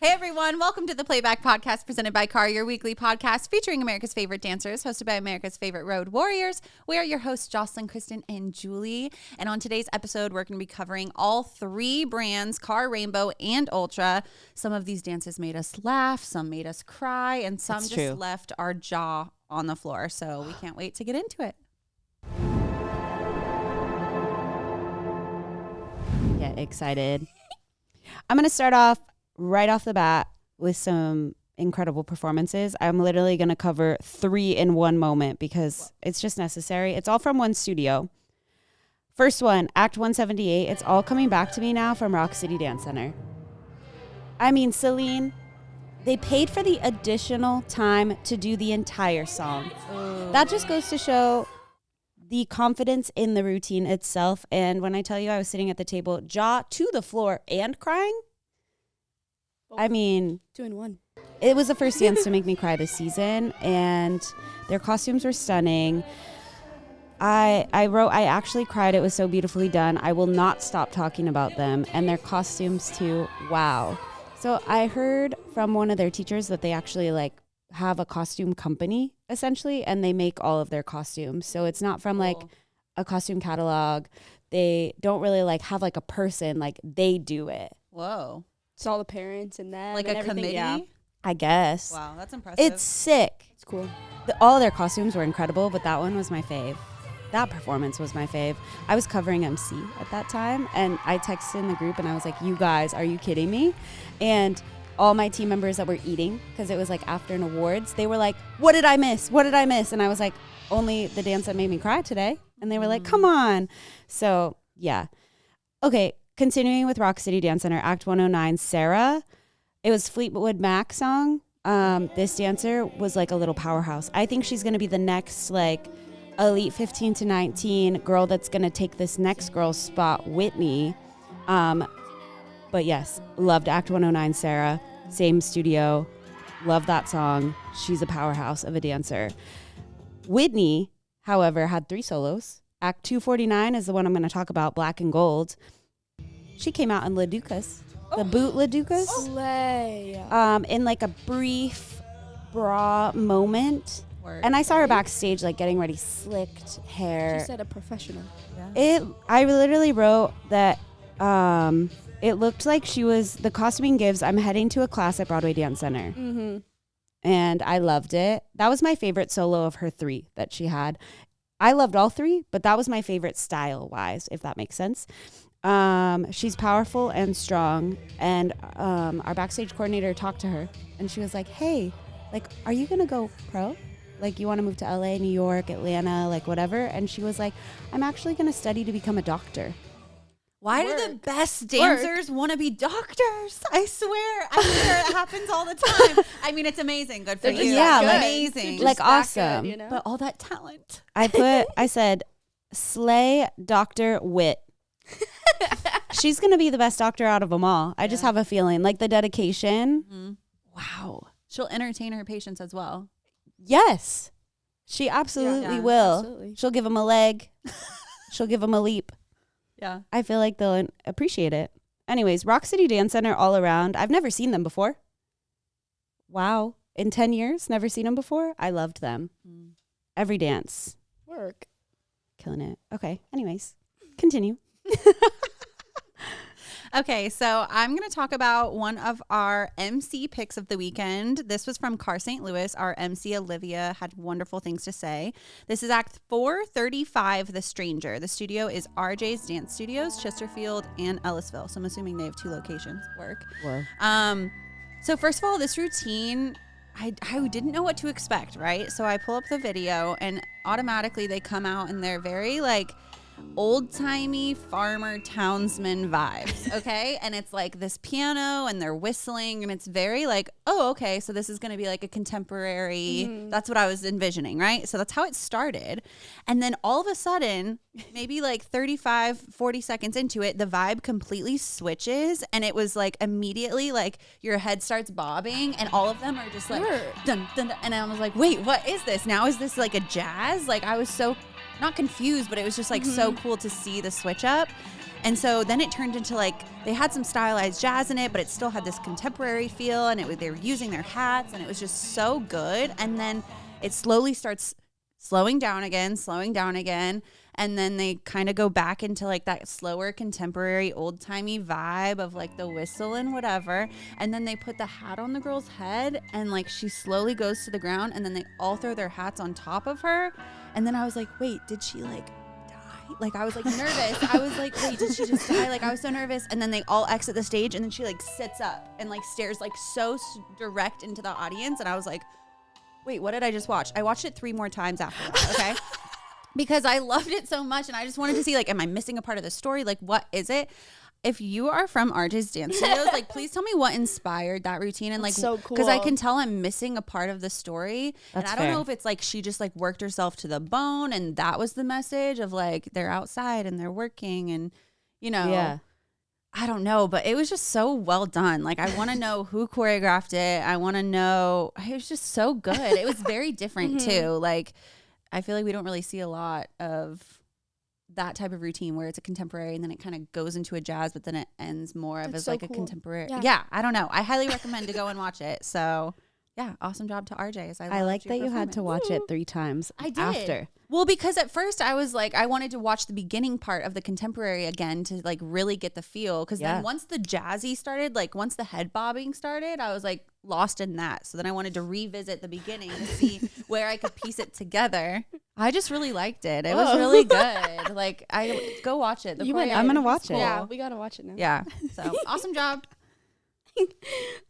Hey everyone, welcome to the Playback Podcast presented by Car, your weekly podcast featuring America's favorite dancers, hosted by America's favorite road warriors. We are your hosts, Jocelyn, Kristen, and Julie. And on today's episode, we're going to be covering all three brands, Car, Rainbow, and Ultra. Some of these dances made us laugh, some made us cry, and some just left our jaw on the floor. So we can't wait to get into it. Get excited. I'm going to start off right off the bat with some incredible performances. I'm literally going to cover three in one moment because it's just necessary. It's all from one studio. First one, Act 178. It's all coming back to me now from Rock City Dance Center. I mean, Celine, they paid for the additional time to do the entire song. That just goes to show the confidence in the routine itself. And when I tell you I was sitting at the table, jaw to the floor and crying, I mean, 2 in 1. It was the first dance to make me cry this season, and their costumes were stunning. I actually cried. It was so beautifully done. I will not stop talking about them, and their costumes too. Wow. So I heard from one of their teachers that they actually have a costume company essentially, and they make all of their costumes. So it's not from a costume catalog. They don't really have a person, they do it. Whoa. It's all the parents and them. Like and a committee? Yeah. I guess. Wow, that's impressive. It's sick. It's cool. All their costumes were incredible, but that one was my fave. That performance was my fave. I was covering MC at that time, and I texted in the group, and I was like, you guys, are you kidding me? And all my team members that were eating, because it was after an awards, they were like, what did I miss? What did I miss? And I was like, only the dance that made me cry today. And they were like, come on. So, yeah. Okay. Continuing with Rock City Dance Center, Act 109, Sarah. It was Fleetwood Mac song. This dancer was a little powerhouse. I think she's going to be the next elite 15 to 19 girl that's going to take this next girl's spot, Whitney. But yes, loved Act 109, Sarah. Same studio. Love that song. She's a powerhouse of a dancer. Whitney, however, had 3 solos. Act 249 is the one I'm going to talk about, Black and Gold. She came out in La Duca's, the boot La Duca's, Slay. in a brief bra moment. Word. And I saw her backstage, getting ready, slicked hair. She said a professional. Yeah. I literally wrote that it looked like she was, the costuming gives, I'm heading to a class at Broadway Dance Center. Mm-hmm. And I loved it. That was my favorite solo of her 3 that she had. I loved all 3, but that was my favorite style-wise, if that makes sense. She's powerful and strong, and our backstage coordinator talked to her, and she was like, hey, are you gonna go pro? You want to move to LA, New York, Atlanta, whatever? And she was like, I'm actually gonna study to become a doctor. Why do the best dancers want to be doctors? I swear it happens all the time. I mean, it's amazing. Good for They're you. Yeah, amazing. Awesome. Good, But all that talent. I said, slay Dr. Witt. She's going to be the best doctor out of them all. I just have a feeling. The dedication. Mm-hmm. Wow. She'll entertain her patients as well. Yes. She absolutely will. Absolutely. She'll give them a leg. She'll give them a leap. Yeah. I feel like they'll appreciate it. Anyways, Rock City Dance Center all around. I've never seen them before. Wow. In 10 years, never seen them before. I loved them. Every dance. Work. Killing it. Okay. Anyways, continue. Okay, so I'm going to talk about one of our MC picks of the weekend. This was from Car St. Louis. Our MC, Olivia, had wonderful things to say. This is Act 435, The Stranger. The studio is RJ's Dance Studios, Chesterfield, and Ellisville. So I'm assuming they have 2 locations. Work. Whoa. So first of all, this routine, I didn't know what to expect, right? So I pull up the video, and automatically they come out, and they're very old-timey farmer townsman vibes, okay? And it's this piano, and they're whistling, and it's very oh, okay, so this is going to be a contemporary, that's what I was envisioning, right? So that's how it started. And then all of a sudden, maybe 35, 40 seconds into it, the vibe completely switches, and it was immediately your head starts bobbing, and all of them are just dun, dun, dun, and I was like, wait, what is this? Now is this a jazz? I was so not confused, but it was just so cool to see the switch up. And so then it turned into like, they had some stylized jazz in it, but it still had this contemporary feel, and they were using their hats, and it was just so good. And then it slowly starts slowing down again. And then they kind of go back into like that slower contemporary old timey vibe of like the whistle and whatever. And then they put the hat on the girl's head, and like she slowly goes to the ground, and then they all throw their hats on top of her. And then I was like, wait, did she like die? Like I was like nervous. I was like, wait, did she just die? Like I was so nervous. And then they all exit the stage, and then she like sits up and like stares like so direct into the audience. And I was like, wait, what did I just watch? I watched it 3 more times after that, okay? Because I loved it so much, and I just wanted to see, like, am I missing a part of the story? Like, what is it? If you are from RJ's Dance Studios, like, please tell me what inspired that routine. And like, so cool. Because I can tell I'm missing a part of the story. That's and I don't fair. know if it's like she just like worked herself to the bone, and that was the message of like they're outside and they're working, and you know. Yeah. I don't know, but it was just so well done. Like, I want to know who choreographed it. I want to know. It was just so good. It was very different, too. Like, I feel like we don't really see a lot of that type of routine where it's a contemporary and then it kind of goes into a jazz, but then it ends more of as so like a cool. contemporary. Yeah. Yeah, I don't know. I highly recommend to go and watch it. So, yeah, awesome job to RJ. I like that you had to watch it 3 times I did. after. Well, because at first I was like, I wanted to watch the beginning part of the contemporary again to like really get the feel. Because Yeah. then once the jazzy started, like once the head bobbing started, I was like lost in that. So then I wanted to revisit the beginning to see where I could piece it together. I just really liked it. It was really good. Like, I go watch it. The You went- choreography I'm gonna is watch it. cool. Yeah, we gotta watch it now. Yeah. So awesome job.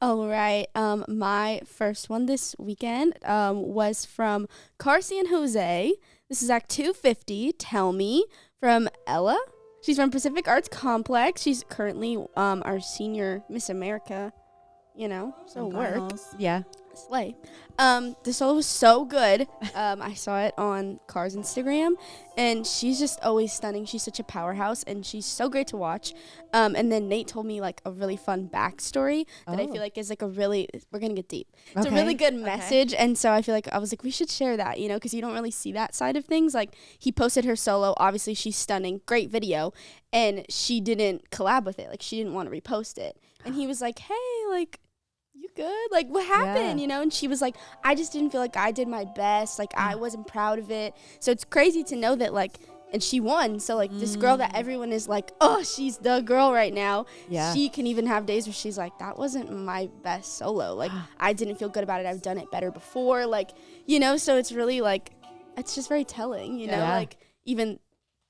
All right. My first one this weekend was from Carcy and Jose. This is Act 250, Tell Me, from Ella. She's from Pacific Arts Complex. She's currently our senior Miss America, you know, so work. Finals. Yeah. Slay. The solo was so good. I saw it on Car's Instagram, and she's just always stunning. She's such a powerhouse, and she's so great to watch. And then Nate told me like a really fun backstory that I Oh. feel like is like a really, we're gonna get deep. It's a Okay. really good message, and so I feel like I was like, we should share that, you know, because you don't really see that side of things. Like, he posted her solo. Obviously, she's stunning, great video, and she didn't collab with it. Like, she didn't want to repost it, and he was like, hey, like, you good? Like, what happened? Yeah. You know? And she was like, I just didn't feel like I did my best. Like, I wasn't proud of it. So it's crazy to know that, like, and she won. So, like, this girl that everyone is like, oh, she's the girl right now. Yeah. She can even have days where she's like, that wasn't my best solo. Like, I didn't feel good about it. I've done it better before. Like, you know? So it's really, like, it's just very telling, you know? Yeah. Like, even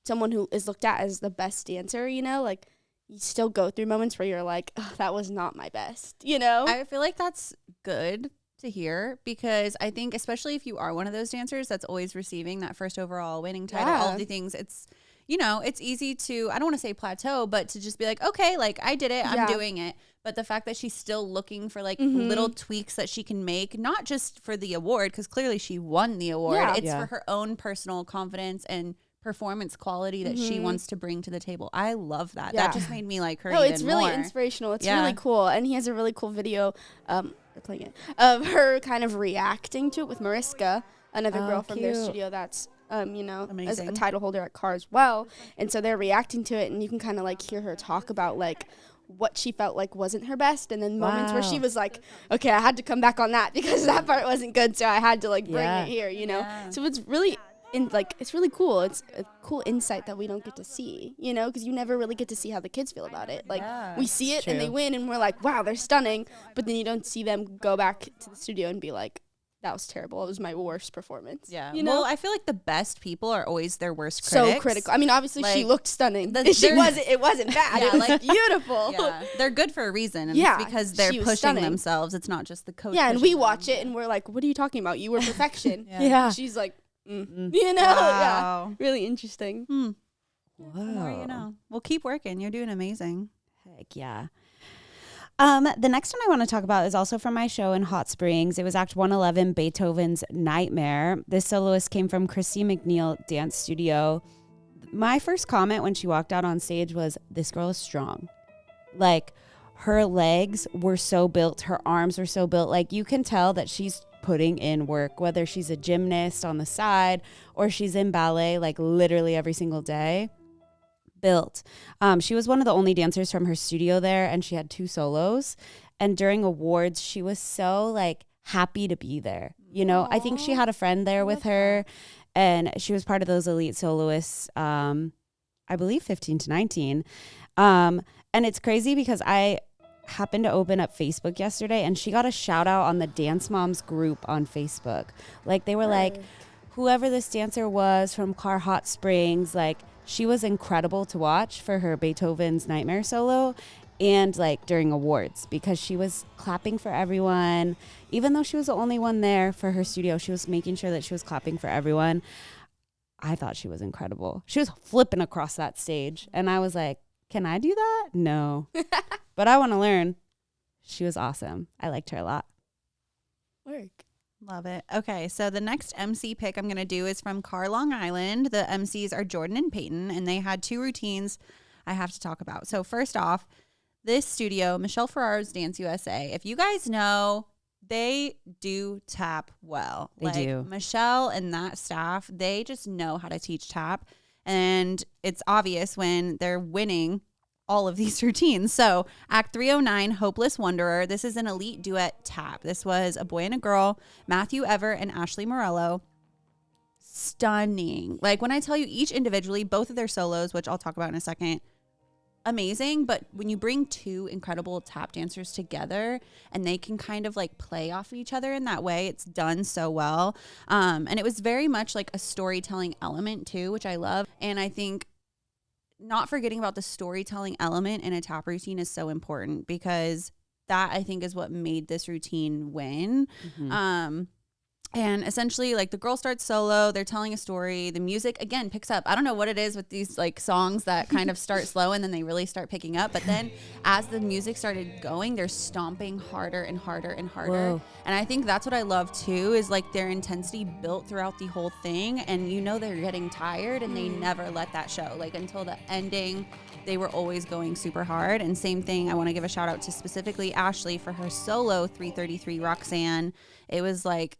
someone who is looked at as the best dancer, you know? Like, you still go through moments where you're like, oh, that was not my best, you know? I feel like that's good to hear, because I think especially if you are one of those dancers that's always receiving that first overall winning title, all of the things, it's, you know, it's easy to, I don't want to say plateau, but to just be like, okay, like I did it, I'm Yeah. doing it. But the fact that she's still looking for like little tweaks that she can make, not just for the award, because clearly she won the award. Yeah. It's Yeah. for her own personal confidence and performance quality that she wants to bring to the table. I love that. Yeah. That just made me like her No, even it's really more. inspirational. It's Yeah. really cool. And he has a really cool video, they're playing it, of her kind of reacting to it with Mariska, another Oh, girl from their cute. studio that's, you know, as a Amazing. title holder at CAR as well. And so they're reacting to it, and you can kind of like hear her talk about like what she felt like wasn't her best, and then moments where she Wow. was like, okay, I had to come back on that because that part wasn't good, so I had to like bring Yeah. it here, you know? Yeah. So it's really it's really cool. It's a cool insight that we don't get to see, you know, because you never really get to see how the kids feel about it. Like, Yeah. we see it and they true. win and we're like, wow, they're stunning, but then you don't see them go back to the studio and be like, that was terrible. It was my worst performance. Yeah. You know? Well, I feel like the best people are always their worst So critics. critical. I mean, obviously she Like, looked stunning. the- She they're- wasn't. It wasn't bad. Yeah, It was like- beautiful. Yeah. They're good for a reason. And Yeah, it's because they're she was pushing stunning. themselves. It's not just the coach. Yeah, and pushing we watch them. it and we're like, what are you talking about? You were perfection. Yeah. She's like, you know, yeah, Wow. really interesting. Hmm. Whoa. The more you know. Well, keep working. You're doing amazing. Heck yeah. The next one I want to talk about is also from my show in Hot Springs. It was Act 111, Beethoven's Nightmare. This soloist came from Christy McNeil Dance Studio. My first comment when she walked out on stage was, this girl is strong. Like, her legs were so built, her arms were so built. Like, you can tell that she's putting in work, whether she's a gymnast on the side or she's in ballet, like literally every single day. built. She was one of the only dancers from her studio there, and she had 2 solos. And during awards, she was so like happy to be there. You know, I think she had a friend there with her, and she was part of those elite soloists, I believe 15 to 19. And it's crazy because I happened to open up Facebook yesterday, and she got a shout out on the Dance Moms group on Facebook. Like they were like, whoever this dancer was from Car Hot Springs, like she was incredible to watch for her Beethoven's Nightmare solo, and like during awards, because she was clapping for everyone. Even though she was the only one there for her studio, she was making sure that she was clapping for everyone. I thought she was incredible. She was flipping across that stage, and I was like, can I do that? No. But I want to learn. She was awesome. I liked her a lot. Work. Love it. Okay, so the next MC pick I'm going to do is from Car Long Island. The MCs are Jordan and Peyton, and they had 2 routines I have to talk about. So first off, this studio, Michelle Ferraro's Dance USA, if you guys know, they do tap well. They do. Michelle and that staff, they just know how to teach tap. And it's obvious when they're winning all of these routines. So Act 309, Hopeless Wanderer. This is an elite duet tap. This was a boy and a girl, Matthew Ever and Ashley Morello. Stunning. Like when I tell you each individually, both of their solos, which I'll talk about in a second, amazing. But when you bring 2 incredible tap dancers together and they can kind of like play off of each other in that way, it's done so well. And it was very much like a storytelling element too, which I love. And I think not forgetting about the storytelling element in a tap routine is so important, because that I think is what made this routine win. And essentially, like, the girl starts solo, they're telling a story, the music again picks up. I don't know what it is with these like songs that kind of start slow and then they really start picking up, but then as the music started going, they're stomping harder and harder and harder. Whoa. And I think that's what I love too, is like their intensity built throughout the whole thing, and you know they're getting tired and they never let that show. Like until the ending, they were always going super hard. And same thing, I want to give a shout out to specifically Ashley for her solo 333 Roxanne. It was like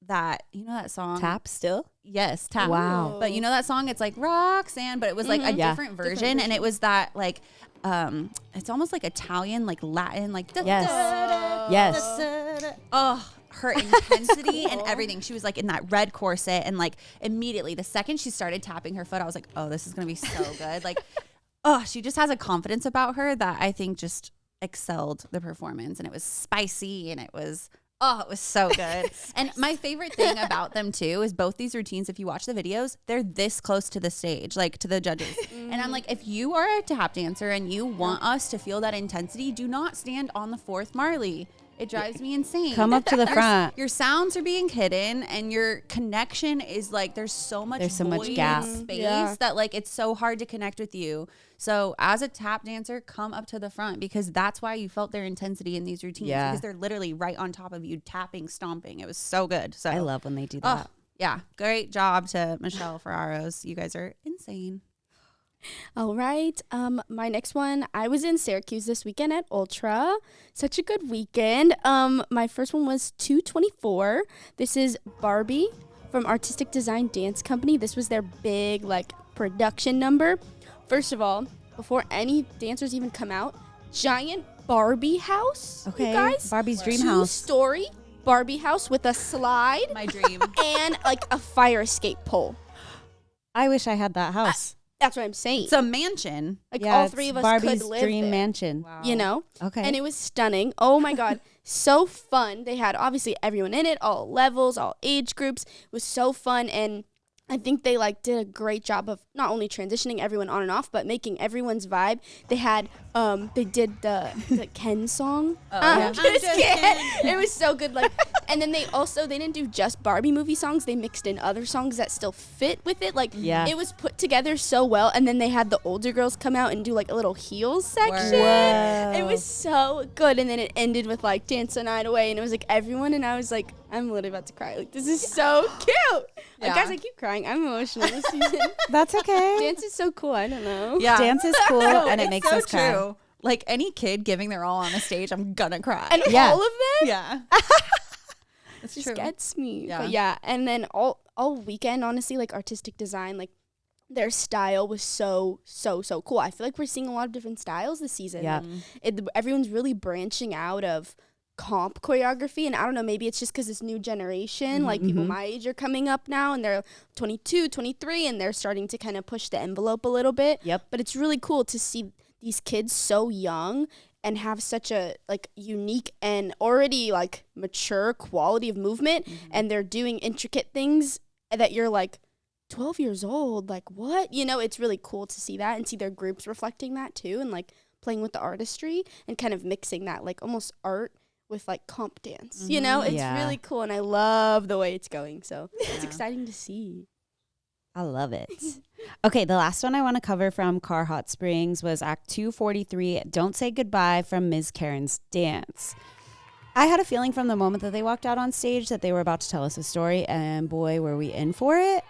that, you know that song? Tap still? Yes, tap. Wow. But you know that song? It's like Roxanne, but it was like a different version. And it was that like, it's almost like Italian, like Latin, like. Yes. Oh, her intensity and everything. She was like in that red corset, and like immediately the second she started tapping her foot, I was like, oh, this is going to be so good. Like, oh, she just has a confidence about her that I think just excelled the performance. And it was spicy, and it was so good. And my favorite thing about them too is both these routines, if you watch the videos, they're this close to the stage, like to the judges. And I'm like, if you are a tap dancer and you want us to feel that intensity, do not stand on the 4th Marley. It drives me insane. Come up to the front. Your sounds are being hidden, and your connection is like, there's so much gap space that like it's so hard to connect with you. So as a tap dancer, come up to the front, because that's why you felt their intensity in these routines, because they're literally right on top of you, tapping, stomping. It was so good. So I love when they do that. Yeah, great job to Michelle Ferraro's. You guys are insane. All right. My next one, I was in Syracuse this weekend at Ultra. Such a good weekend. My first one was 224. This is Barbie from Artistic Design Dance Company. This was their big like production number. First of all, before any dancers even come out, giant Barbie house. Okay. You guys, Barbie's dream house. 2-story Barbie house with a slide. My dream. And like a fire escape pole. I wish I had that house. That's what I'm saying. It's a mansion. Like all 3 of us Barbie's could live dream there. mansion. Wow. You know? Okay. And it was stunning. Oh my God. So fun. They had obviously everyone in it, all levels, all age groups. It was so fun. And I think they like did a great job of not only transitioning everyone on and off, but making everyone's vibe. They had they did the Ken song. I'm just kidding. It was so good. Like, and then they didn't do just Barbie movie songs. They mixed in other songs that still fit with it. Like, it was put together so well. And then they had the older girls come out and do like a little heels section. Whoa. It was so good. And then it ended with like Dance the Night Away, and it was like everyone. And I was like, I'm literally about to cry. Like, this is so cute. Like, guys, I keep crying. I'm emotional this season. That's okay. Dance is so cool. I don't know. Yeah. Dance is cool, and it makes so us cry. true. Like any kid giving their all on the stage, I'm gonna cry. And all of them? Yeah. It just gets me. Yeah. But yeah, and then all weekend, honestly, like artistic design, like their style was so cool. I feel like we're seeing a lot of different styles this season. Yeah. Everyone's really branching out of comp choreography, and I don't know, maybe it's just because this new generation, like people my age are coming up now, and they're 22, 23, and they're starting to kind of push the envelope a little bit. Yep. But it's really cool to see these kids so young and have such a like unique and already like mature quality of movement, and they're doing intricate things that you're like 12 years old, like what? You know, it's really cool to see that and see their groups reflecting that too, and like playing with the artistry and kind of mixing that like almost art with like comp dance. You know, it's really cool, and I love the way it's going. So it's exciting to see. I love it. Okay, the last one I want to cover from Car Hot Springs was Act 243, Don't Say Goodbye from Ms. Karen's Dance. I had a feeling from the moment that they walked out on stage that they were about to tell us a story, and boy, were we in for it.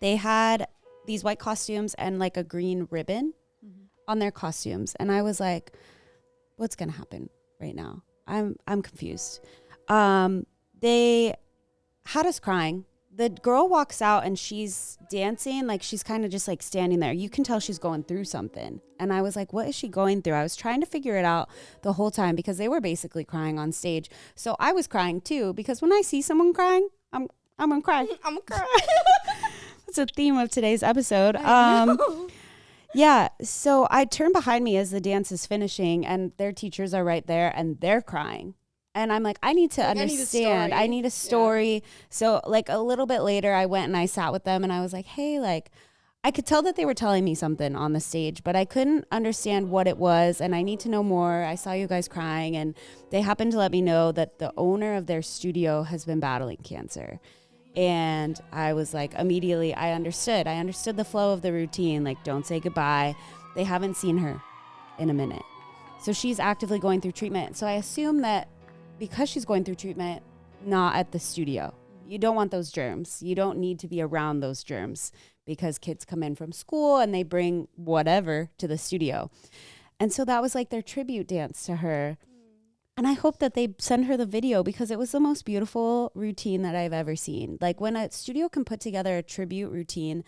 They had these white costumes and like a green ribbon on their costumes, and I was like, what's going to happen right now? I'm confused. They had us crying. The girl walks out and she's dancing, like she's kind of just like standing there. You can tell she's going through something. And I was like, what is she going through? I was trying to figure it out the whole time because they were basically crying on stage. So I was crying too, because when I see someone crying, I'm gonna cry. I'm gonna cry. That's a theme of today's episode. Yeah, so I turn behind me as the dance is finishing, and their teachers are right there and they're crying. And I'm like, I need to understand. I need a story. Yeah. So like a little bit later, I went and I sat with them and I was like, hey, like I could tell that they were telling me something on the stage, but I couldn't understand what it was. And I need to know more. I saw you guys crying, and they happened to let me know that the owner of their studio has been battling cancer. And I was like, immediately, I understood. I understood the flow of the routine. Like, don't say goodbye. They haven't seen her in a minute. So she's actively going through treatment. So I assume that because she's going through treatment, not at the studio. You don't want those germs. You don't need to be around those germs because kids come in from school and they bring whatever to the studio. And so that was like their tribute dance to her. And I hope that they send her the video because it was the most beautiful routine that I've ever seen. Like when a studio can put together a tribute routine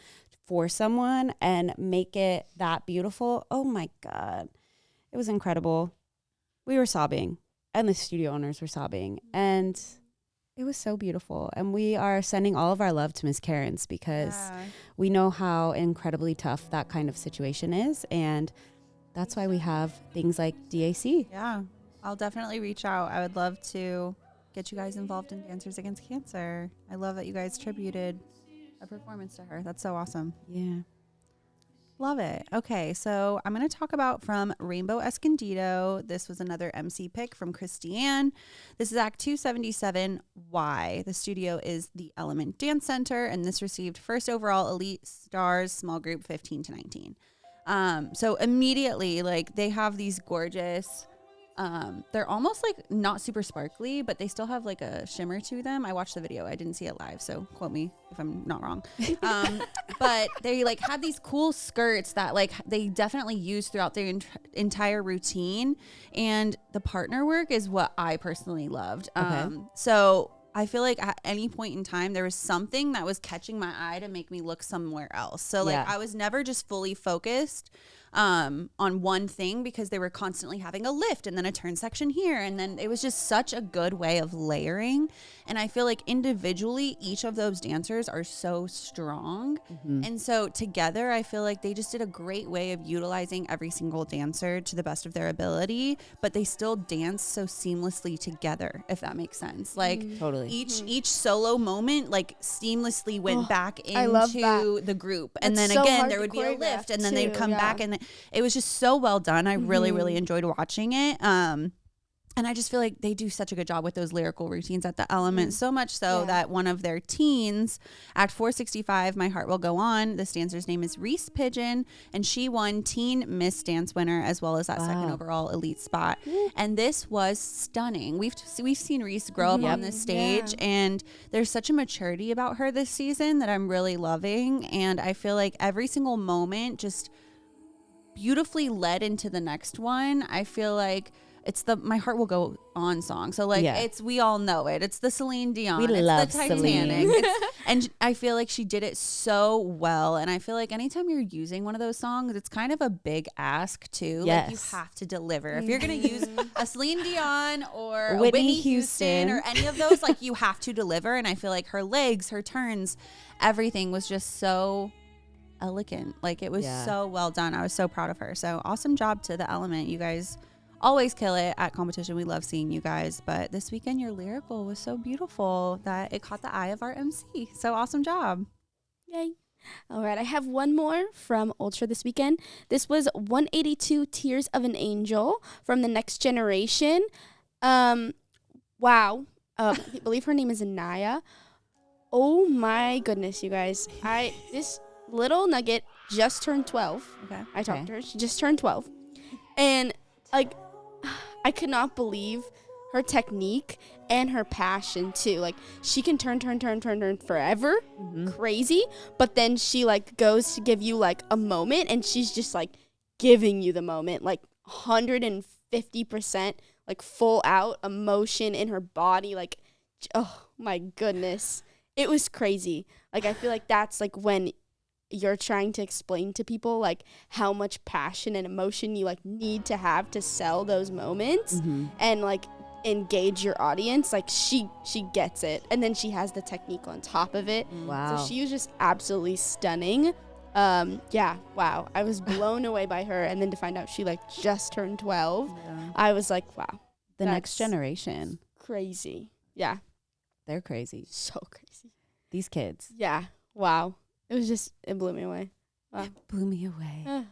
for someone and make it that beautiful, oh my God, it was incredible. We were sobbing. And the studio owners were sobbing. And it was so beautiful. And we are sending all of our love to Ms. Karen's because we know how incredibly tough that kind of situation is. And that's why we have things like DAC. Yeah, I'll definitely reach out. I would love to get you guys involved in Dancers Against Cancer. I love that you guys tributed a performance to her. That's so awesome. Yeah. Love it. Okay, so I'm going to talk about from Rainbow Escondido. This was another MC pick from Kristen. This is Act 277, Y. The studio is the Element Dance Center, and this received first overall Elite Stars Small Group 15 to 19. So immediately, like, they have these gorgeous... they're almost like not super sparkly, but they still have like a shimmer to them. I watched the video. I didn't see it live, so quote me if I'm not wrong. But they like have these cool skirts that like they definitely use throughout their entire routine. And the partner work is what I personally loved. So I feel like at any point in time, there was something that was catching my eye to make me look somewhere else. So like I was never just fully focused on one thing because they were constantly having a lift and then a turn section here. And then it was just such a good way of layering. And I feel like individually, each of those dancers are so strong. And so together, I feel like they just did a great way of utilizing every single dancer to the best of their ability, but they still dance so seamlessly together, if that makes sense. Like totally. Each solo moment like seamlessly went back into the group. And then so again, there would be a lift and then they'd come back, and it was just so well done. I really, really enjoyed watching it. And I just feel like they do such a good job with those lyrical routines at the Element, so much so that one of their teens, Act 465, My Heart Will Go On, this dancer's name is Reese Pigeon, and she won Teen Miss Dance winner as well as that second overall elite spot. And this was stunning. We've seen Reese grow up on this stage, and there's such a maturity about her this season that I'm really loving. And I feel like every single moment just beautifully led into the next one. I feel like My Heart Will Go On song. So like we all know it. It's the Celine Dion. We love the Titanic. And I feel like she did it so well. And I feel like anytime you're using one of those songs, it's kind of a big ask too. Yes. Like you have to deliver. If you're going to use a Celine Dion or Whitney a Whitney Houston or any of those, like you have to deliver. And I feel like her legs, her turns, everything was just so elegant. Like it was so well done. I was so proud of her. So awesome job to the Element. You guys always kill it at competition. We love seeing you guys, but this weekend your lyrical was so beautiful that it caught the eye of our MC. So awesome job. Yay. All right, I have one more from Ultra this weekend. This was 182 Tears of an Angel from The Next Generation. Wow. I believe her name is Anaya. Oh my goodness, you guys. This little nugget just turned 12. Okay. I talked to her. She just turned 12. And like I could not believe her technique and her passion too. Like she can turn forever. Crazy. But then she like goes to give you like a moment and she's just like giving you the moment, like 150%, like full out emotion in her body. Like, oh my goodness. It was crazy. Like I feel like that's like when you're trying to explain to people like how much passion and emotion you like need to have to sell those moments and like engage your audience. Like she gets it, and then she has the technique on top of it. Wow. So she was just absolutely stunning. Wow, I was blown away by her, and then to find out she like just turned 12, I was like, wow, The Next Generation, crazy. Yeah, they're crazy. So crazy, these kids. Yeah, wow. It blew me away. Wow. It blew me away. Yeah,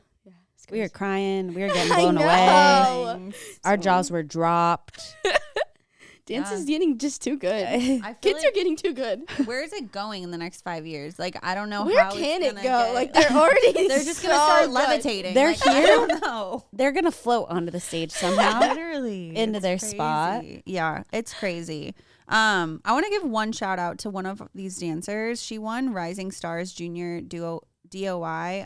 We were crying. We were getting I blown know. away. Our jaws were dropped. Dance is getting just too good. Kids are getting too good. Where is it going in the next 5 years? Like, I don't know Where how can it's it gonna go? Like, they're already they're just so going to start good. levitating. They're like, I here. don't know. They're going to float onto the stage somehow. Literally. Into It's their crazy. spot. Yeah, it's crazy. I want to give one shout out to one of these dancers. She won Rising Stars Junior DOI.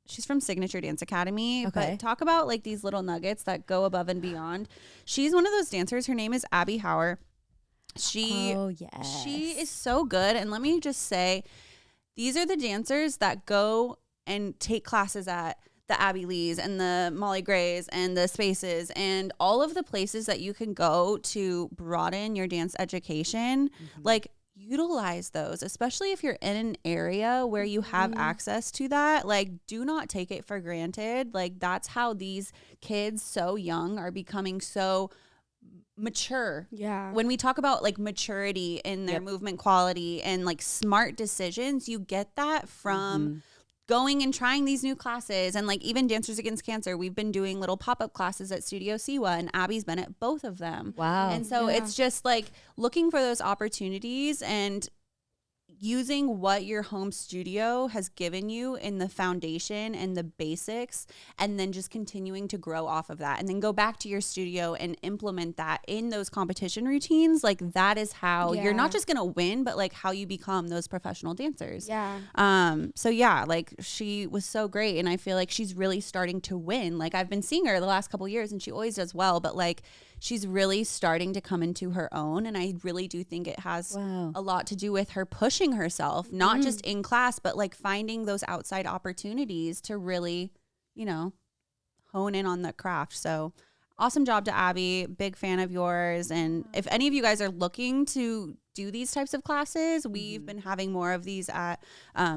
She's from Signature Dance Academy. Okay. But talk about like these little nuggets that go above and beyond. She's one of those dancers. Her name is Abby Hauer. She is so good. And let me just say, these are the dancers that go and take classes at the Abby Lees and the Molly Grays and the Spaces and all of the places that you can go to broaden your dance education. Like, utilize those, especially if you're in an area where you have access to that. Like, do not take it for granted. Like, that's how these kids so young are becoming so mature. Yeah. When we talk about like maturity in their movement quality and like smart decisions, you get that from going and trying these new classes. And like even Dancers Against Cancer, we've been doing little pop-up classes at Studio Siwa, and Abby's been at both of them. Wow. And so it's just like looking for those opportunities and using what your home studio has given you in the foundation and the basics, and then just continuing to grow off of that, and then go back to your studio and implement that in those competition routines. Like, that is how you're not just gonna win, but like how you become those professional dancers. So yeah, like she was so great, and I feel like she's really starting to win. Like, I've been seeing her the last couple of years, and she always does well, but like she's really starting to come into her own. And I really do think it has a lot to do with her pushing herself, not just in class, but like finding those outside opportunities to really, you know, hone in on the craft. So awesome job to Abby. Big fan of yours. And if any of you guys are looking to do these types of classes, we've been having more of these at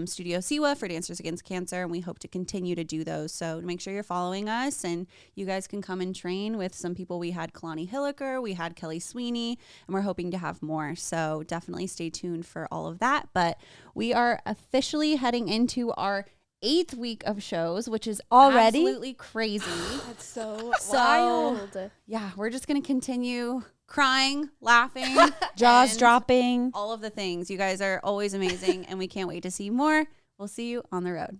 Studio Siwa for Dancers Against Cancer, and we hope to continue to do those. So make sure you're following us, and you guys can come and train with some people. We had Kalani Hilliker, we had Kelly Sweeney, and we're hoping to have more. So definitely stay tuned for all of that. But we are officially heading into our 8th week of shows, which is already absolutely crazy. That's so wild. Yeah, we're just going to continue crying, laughing, jaws dropping, all of the things. You guys are always amazing, and we can't wait to see more. We'll see you on the road.